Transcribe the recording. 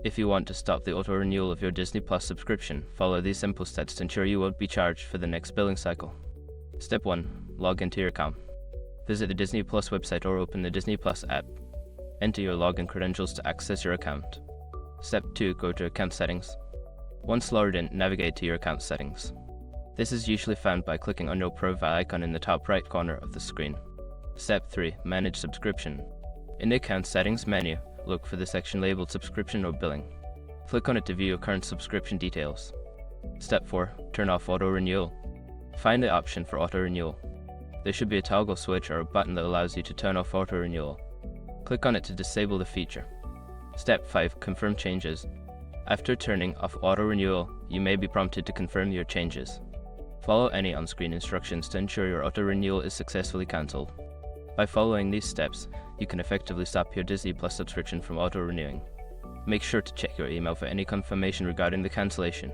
If you want to stop the auto-renewal of your Disney Plus subscription, follow these simple steps to ensure you won't be charged for the next billing cycle. Step 1. Log into your account. Visit the Disney Plus website or open the Disney Plus app. Enter your login credentials to access your account. Step 2. Go to Account Settings. Once logged in, navigate to your account settings. This is usually found by clicking on your profile icon in the top right corner of the screen. Step 3. Manage Subscription. In the Account Settings menu, look for the section labeled Subscription or Billing. Click on it to view your current subscription details. Step 4. Turn off Auto Renewal. Find the option for Auto Renewal. There should be a toggle switch or a button that allows you to turn off Auto Renewal. Click on it to disable the feature. Step 5. Confirm changes. After turning off Auto Renewal, you may be prompted to confirm your changes. Follow any on-screen instructions to ensure your auto renewal is successfully cancelled. By following these steps, you can effectively stop your Disney Plus subscription from auto-renewing. Make sure to check your email for any confirmation regarding the cancellation.